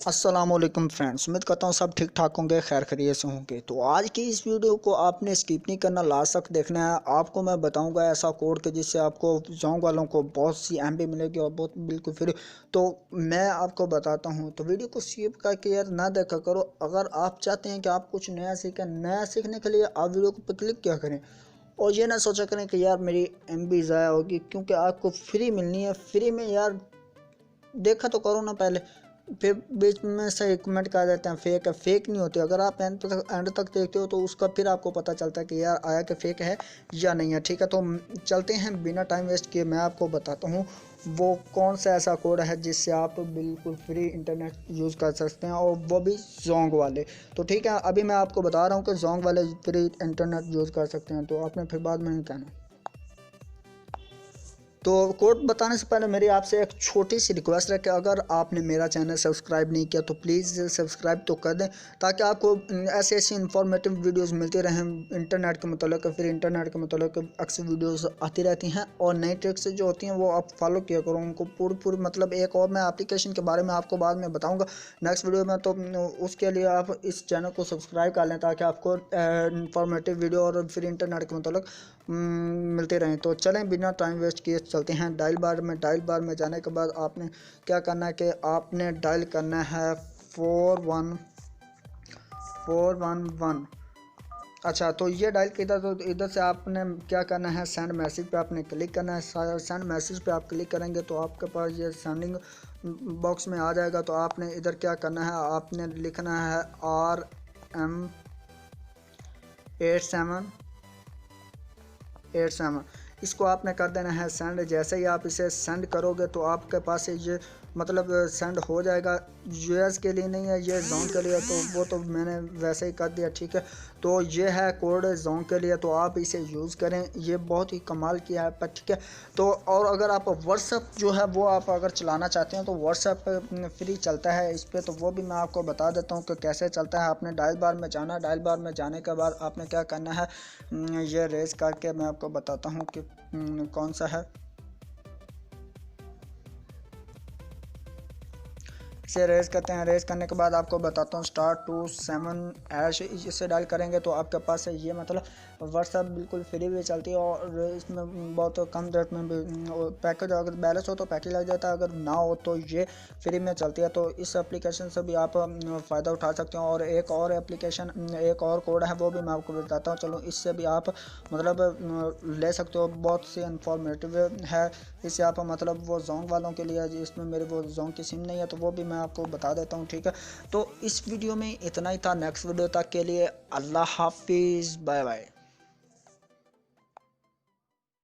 अस्सलामुअलैकुम फ्रेंड्स, उम्मीद करता हूँ सब ठीक ठाक होंगे, खैर खैरियत से होंगे। तो आज की इस वीडियो को आपने स्किप नहीं करना, लास्ट तक देखना है। आपको मैं बताऊंगा ऐसा कोड कि जिससे आपको जोंग वालों को बहुत सी एमबी मिलेगी और बहुत बिल्कुल फ्री। तो मैं आपको बताता हूँ, तो वीडियो को स्किप करके यार ना देखा करो। अगर आप चाहते हैं कि आप कुछ नया सीखें, नया सीखने के लिए आप वीडियो को क्लिक क्या करें और ये ना सोचा करें कि यार मेरी एमबी ज़ाया होगी, क्योंकि आपको फ्री मिलनी है। फ्री में यार देखा तो करो ना पहले, फिर बीच में से कमेंट कर देते हैं फेक है। फेक नहीं होते, अगर आप एंड तक देखते हो तो उसका फिर आपको पता चलता है कि यार आया कि फेक है या नहीं है। ठीक है, तो चलते हैं बिना टाइम वेस्ट किए। मैं आपको बताता हूँ वो कौन सा ऐसा कोड है जिससे आप बिल्कुल फ्री इंटरनेट यूज़ कर सकते हैं, और वो भी जोंग वाले। तो ठीक है, अभी मैं आपको बता रहा हूँ कि जोंग वाले फ्री इंटरनेट यूज़ कर सकते हैं, तो आपने फिर बाद में नहीं कहना। तो कोड बताने से पहले मेरी आपसे एक छोटी सी रिक्वेस्ट है कि अगर आपने मेरा चैनल सब्सक्राइब नहीं किया तो प्लीज़ सब्सक्राइब तो कर दें, ताकि आपको ऐसे ऐसी इंफॉर्मेटिव वीडियोस मिलती रहें इंटरनेट के मतलब। फिर इंटरनेट के मतलब अक्सर वीडियोस आती रहती हैं और नई ट्रिक्स जो होती हैं वो आप फॉलो किया करो उनको पूरी मतलब। एक और मैं एप्लीकेशन के बारे में आपको बाद में बताऊँगा नेक्स्ट वीडियो में, तो उसके लिए आप इस चैनल को सब्सक्राइब कर लें ताकि आपको इंफॉर्मेटिव वीडियो और फिर इंटरनेट के मतलब मिलते रहें। तो चलें बिना टाइम वेस्ट किए चलते हैं डायल बार में। डायल बार में जाने के बाद आपने क्या करना है कि आपने डायल करना है 41411। अच्छा, तो ये डायल किया तो इधर से आपने क्या करना है, सेंड मैसेज पे आपने क्लिक करना है। सेंड मैसेज पे आप क्लिक करेंगे तो आपके पास ये सेंडिंग बॉक्स में आ जाएगा। तो आपने इधर क्या करना है, आपने लिखना है RM8787। इसको आपने कर देना है सेंड। जैसे ही आप इसे सेंड करोगे तो आपके पास ये मतलब सेंड हो जाएगा। यूएस के लिए नहीं है, ये जोन के लिए, तो वो तो मैंने वैसे ही कर दिया। ठीक है, तो ये है कोड जोन के लिए, तो आप इसे यूज़ करें, ये बहुत ही कमाल की ऐप है। ठीक है, तो और अगर आप व्हाट्सएप जो है वो आप अगर चलाना चाहते हैं तो व्हाट्सएप फ्री चलता है इस पर, तो वो भी मैं आपको बता देता हूँ कि कैसे चलता है। आपने डायल बार में जाना, डायल बार में जाने के बाद आपने क्या करना है, ये रेस करके मैं आपको बताता हूँ कि कौन सा है। इसे रेस करते हैं। रेस करने के बाद आपको बताता हूँ *27# इसे डायल करेंगे तो आपके पास है ये मतलब व्हाट्सएप बिल्कुल फ्री भी चलती है, और इसमें बहुत कम रेट में भी पैकेज, अगर बैलेंस हो तो पैकेज लग जाता है, अगर ना हो तो ये फ्री में चलती है। तो इस एप्लीकेशन से भी आप फ़ायदा उठा सकते हो। और एक और एप्लीकेशन, एक और कोड है वो भी मैं आपको बताता हूँ। चलो, इससे भी आप मतलब ले सकते हो, बहुत सी इंफॉर्मेटिव है। इससे आप मतलब वो जोंग वालों के लिए, जिसमें मेरे वो जोंग की सिम नहीं है, तो वो भी मैं आपको बता देता हूँ। ठीक है, तो इस वीडियो में इतना ही था। नेक्स्ट वीडियो तक के लिए अल्लाह हाफिज़, बाय बाय।